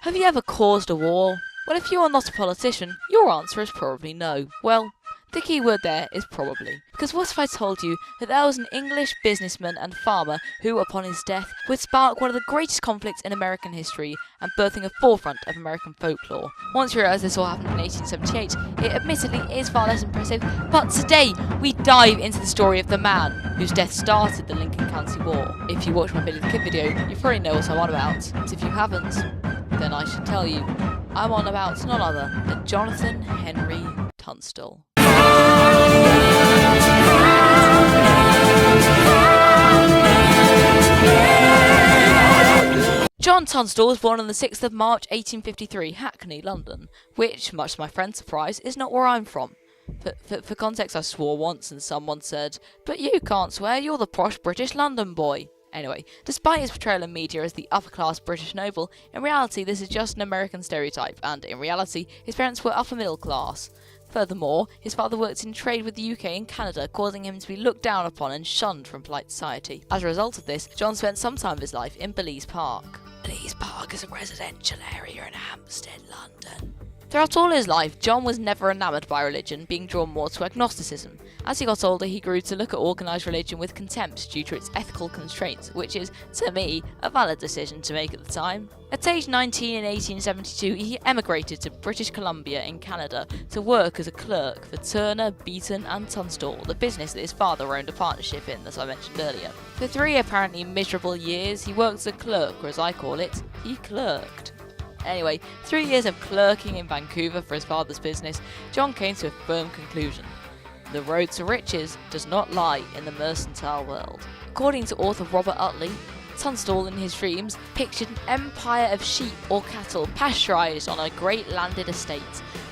Have you ever caused a war? Well, if you are not a politician, your answer is probably no. Well, the key word there is probably. Because what if I told you that there was an English businessman and farmer who, upon his death, would spark one of the greatest conflicts in American history and birthing a forefront of American folklore? Once you realise this all happened in 1878, it admittedly is far less impressive, but today we dive into the story of the man whose death started the Lincoln County War. If you watched my Billy the Kid video, you probably know what I'm on about, but if you haven't, then I should tell you. I'm on about none other than Jonathan Henry Tunstall. John Tunstall was born on the 6th of March 1853, Hackney, London, which, much to my friend's surprise, is not where I'm from. For context, I swore once and someone said, "But you can't swear, you're the posh British London boy." Anyway, despite his portrayal in media as the upper-class British noble, in reality this is just an American stereotype, and in reality his parents were upper-middle class. Furthermore, his father worked in trade with the UK and Canada, causing him to be looked down upon and shunned from polite society. As a result of this, John spent some time of his life in Belize Park. Belize Park is a residential area in Hampstead, London. Throughout all his life, John was never enamoured by religion, being drawn more to agnosticism. As he got older, he grew to look at organised religion with contempt due to its ethical constraints, which is, to me, a valid decision to make at the time. At age 19 in 1872, he emigrated to British Columbia in Canada to work as a clerk for Turner, Beaton and Tunstall, the business that his father owned a partnership in, as I mentioned earlier. For 3 apparently miserable years, he worked as a clerk, or as I call it, he clerked. Anyway, 3 years of clerking in Vancouver for his father's business, John came to a firm conclusion. The road to riches does not lie in the mercantile world. According to author Robert Utley, Tunstall in his dreams pictured an empire of sheep or cattle pasteurised on a great landed estate,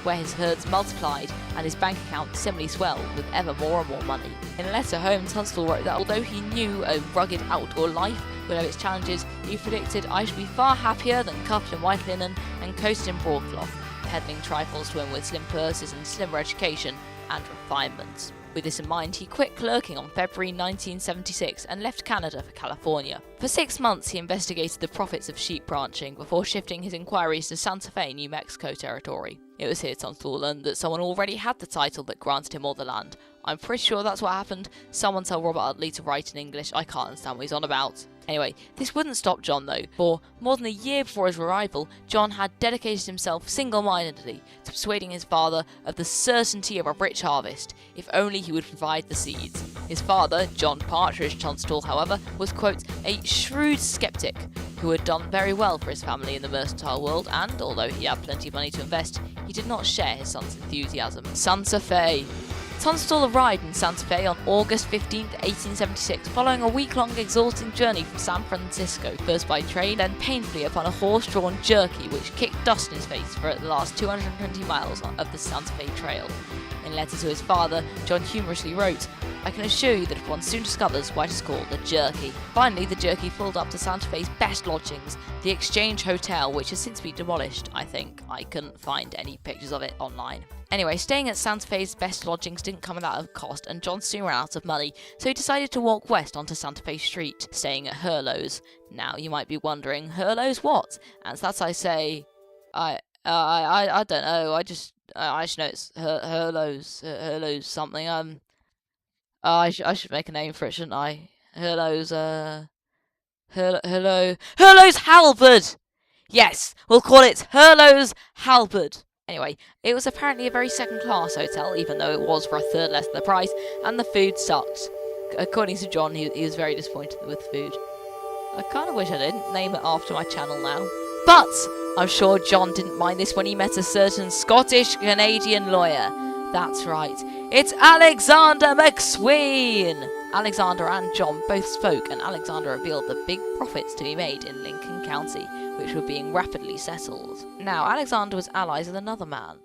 where his herds multiplied and his bank account similarly swelled with ever more and more money. In a letter home, Tunstall wrote that although he knew a rugged outdoor life would have its challenges, he predicted, "I should be far happier than cuffed in white linen and coasted in broadcloth, peddling trifles to him with slim purses and slimmer education and refinements." With this in mind, he quit clerking on February 1976 and left Canada for California. For 6 months, he investigated the profits of sheep ranching before shifting his inquiries to Santa Fe, New Mexico territory. It was here Tunstall learned that someone already had the title that granted him all the land. I'm pretty sure that's what happened. Someone tell Robert Utley to write in English. I can't understand what he's on about. Anyway, this wouldn't stop John though. For more than a year before his arrival, John had dedicated himself single-mindedly to persuading his father of the certainty of a rich harvest, if only he would provide the seeds. His father, John Partridge Tunstall, however, was, quote, a shrewd skeptic who had done very well for his family in the mercantile world, and although he had plenty of money to invest, he did not share his son's enthusiasm. Santa Fe. Tunstall arrived in Santa Fe on August 15, 1876, following a week-long exhausting journey from San Francisco, first by train, then painfully upon a horse-drawn jerky which kicked dust in his face for the last 220 miles of the Santa Fe Trail. In a letter to his father, John humorously wrote, "I can assure you that if one soon discovers why it is called a jerky." Finally, the jerky pulled up to Santa Fe's best lodgings, the Exchange Hotel, which has since been demolished, I think. I couldn't find any pictures of it online. Anyway, staying at Santa Fe's best lodgings didn't come without a cost, and John soon ran out of money, so he decided to walk west onto Santa Fe Street, staying at Hurlow's. Now, you might be wondering, Hurlow's what? And so that's I say, I don't know, I just know it's Hurlow's something, I should make a name for it, shouldn't I? Hurlow's Halberd! Yes, we'll call it Hurlow's Halberd. Anyway, it was apparently a very second-class hotel, even though it was for a third less than the price, and the food sucked. According to John, he was very disappointed with the food. I kind of wish I didn't name it after my channel now. But I'm sure John didn't mind this when he met a certain Scottish-Canadian lawyer. That's right, it's Alexander McSween! Alexander and John both spoke, and Alexander revealed the big profits to be made in Lincoln County, which were being rapidly settled. Now, Alexander was allies with another man.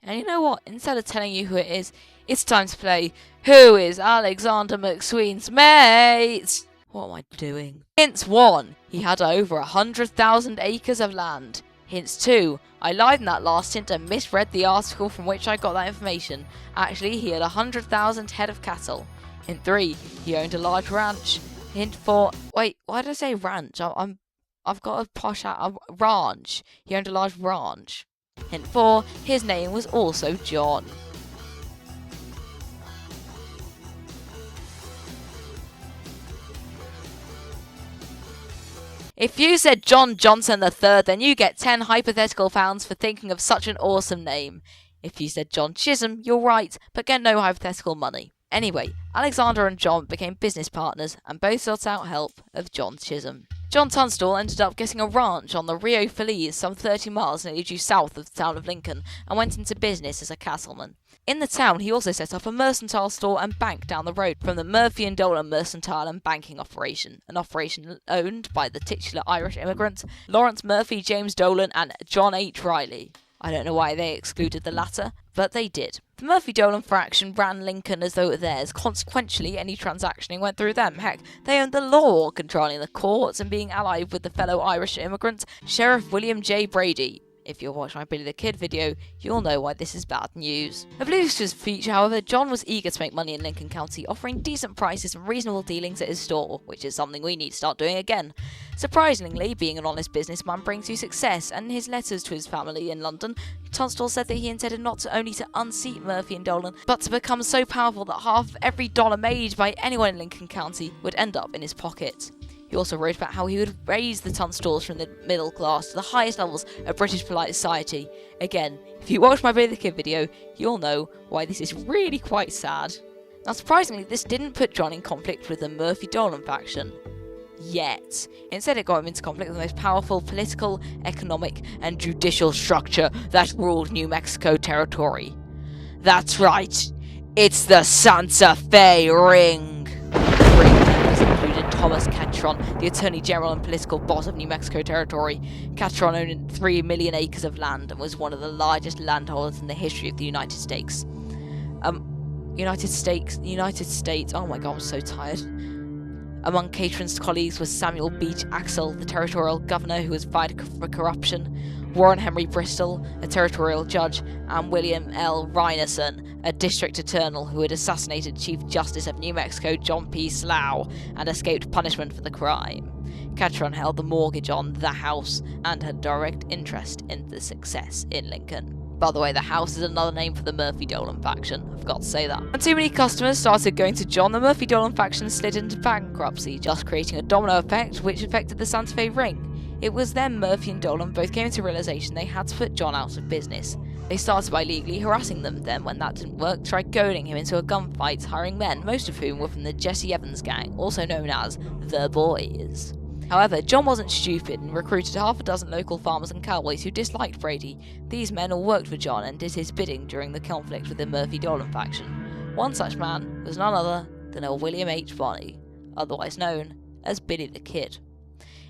And you know what? Instead of telling you who it is, it's time to play Who is Alexander McSween's Mate? What am I doing? Hint 1. He had over 100,000 acres of land. Hint 2. I lied in that last hint and misread the article from which I got that information. Actually, he had 100,000 head of cattle. Hint 3. He owned a large ranch. Hint 4. Wait, why did I say ranch? I'm I've got a a ranch. He owned a large ranch. Hint 4, his name was also John. If you said John Johnson III, then you get 10 hypothetical pounds for thinking of such an awesome name. If you said John Chisholm, you're right, but get no hypothetical money. Anyway, Alexander and John became business partners and both sought out help of John Chisholm. John Tunstall ended up getting a ranch on the Rio Feliz, some 30 miles nearly due south of the town of Lincoln, and went into business as a cattleman. In the town, he also set up a mercantile store and bank down the road from the Murphy and Dolan Mercantile and Banking Operation, an operation owned by the titular Irish immigrants Lawrence Murphy, James Dolan, and John H. Riley. I don't know why they excluded the latter, but they did. The Murphy-Dolan fraction ran Lincoln as though it were theirs. Consequently, any transactioning went through them. Heck, they owned the law, controlling the courts and being allied with the fellow Irish immigrant, Sheriff William J. Brady. If you'll watch my Billy the Kid video, you'll know why this is bad news. Oblivious to his future, however, John was eager to make money in Lincoln County, offering decent prices and reasonable dealings at his store, which is something we need to start doing again. Surprisingly, being an honest businessman brings you success, and in his letters to his family in London, Tunstall said that he intended not only to unseat Murphy and Dolan, but to become so powerful that half of every dollar made by anyone in Lincoln County would end up in his pocket. He also wrote about how he would raise the Tunstalls from the middle class to the highest levels of British polite society. Again, if you watch my Billy the Kid video, you'll know why this is really quite sad. Now surprisingly, this didn't put John in conflict with the Murphy-Dolan faction. Yet. Instead, it got him into conflict with the most powerful political, economic, and judicial structure that ruled New Mexico territory. That's right, it's the Santa Fe Ring! Thomas Catron, the Attorney General and political boss of New Mexico Territory. Catron owned 3 million acres of land and was one of the largest landholders in the history of the United States. United States, oh my god, I'm so tired. Among Catron's colleagues was Samuel Beach Axel, the territorial governor who was fired for corruption, Warren Henry Bristol, a territorial judge, and William L. Reinerson, a district attorney who had assassinated Chief Justice of New Mexico John P. Slough and escaped punishment for the crime. Catron held the mortgage on the house and had direct interest in the success in Lincoln. By the way, the house is another name for the Murphy-Dolan faction, I've got to say that. When too many customers started going to John, the Murphy-Dolan faction slid into bankruptcy, just creating a domino effect which affected the Santa Fe Ring. It was then Murphy and Dolan both came to realization they had to put John out of business. They started by legally harassing them, then when that didn't work, tried goading him into a gunfight, hiring men, most of whom were from the Jesse Evans gang, also known as the Boys. However, John wasn't stupid and recruited half a dozen local farmers and cowboys who disliked Brady. These men all worked for John and did his bidding during the conflict with the Murphy-Dolan faction. One such man was none other than a William H. Bonney, otherwise known as Billy the Kid.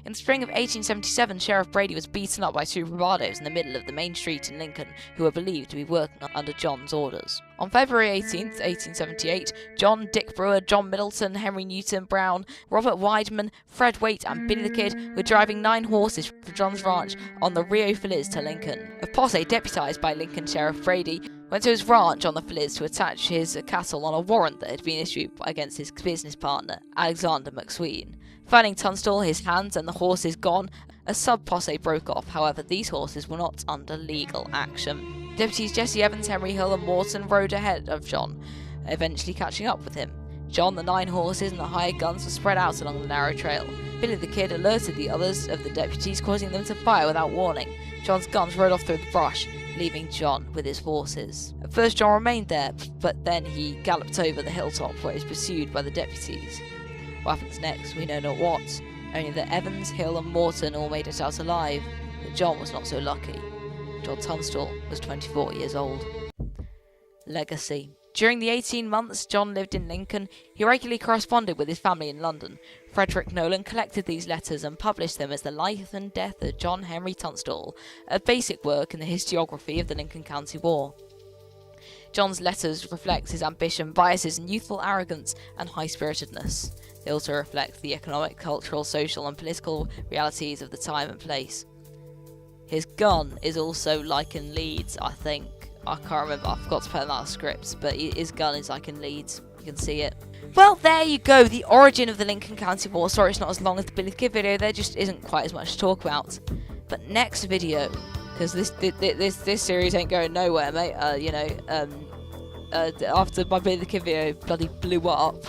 In the spring of 1877, Sheriff Brady was beaten up by two bravos in the middle of the main street in Lincoln, who were believed to be working under John's orders. On February 18, 1878, John, Dick Brewer, John Middleton, Henry Newton Brown, Robert Wideman, Fred Waite, and Billy the Kid were driving 9 horses from John's ranch on the Rio Feliz to Lincoln. A posse deputized by Lincoln Sheriff Brady went to his ranch on the Feliz to attach his cattle on a warrant that had been issued against his business partner, Alexander McSween. Finding Tunstall, his hands, and the horses gone, a sub-posse broke off. However, these horses were not under legal action. Deputies Jesse Evans, Henry Hill, and Morton rode ahead of John, eventually catching up with him. John, the 9 horses, and the hired guns were spread out along the narrow trail. Billy the Kid alerted the others of the deputies, causing them to fire without warning. John's guns rode off through the brush, leaving John with his horses. At first, John remained there, but then he galloped over the hilltop where he was pursued by the deputies. What happens next, we know not what, only that Evans, Hill, and Morton all made it out alive, but John was not so lucky. John Tunstall was 24 years old. Legacy. During the 18 months John lived in Lincoln, he regularly corresponded with his family in London. Frederick Nolan collected these letters and published them as The Life and Death of John Henry Tunstall, a basic work in the historiography of the Lincoln County War. John's letters reflect his ambition, biases, and youthful arrogance and high-spiritedness. They also reflect the economic, cultural, social, and political realities of the time and place. His gun is also like in Leeds, I think. I can't remember, I forgot to put that in the script, but his gun is like in Leeds. You can see it. Well, there you go, the origin of the Lincoln County War. Sorry it's not as long as the Billy the Kid video, there just isn't quite as much to talk about. But next video, because this series ain't going nowhere, mate, after my Billy the Kid video bloody blew up,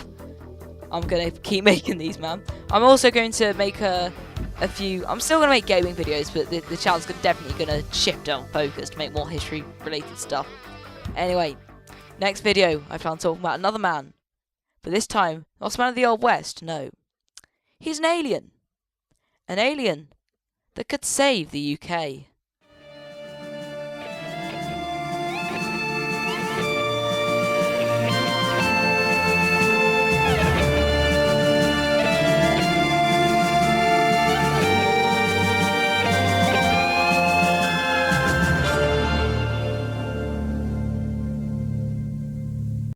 I'm going to keep making these, man. I'm also going to make a few... I'm still going to make gaming videos, but the channel's definitely going to shift on focus to make more history-related stuff. Anyway, next video, I plan on talking about another man. But this time, not a man of the Old West, no. He's an alien. An alien that could save the UK.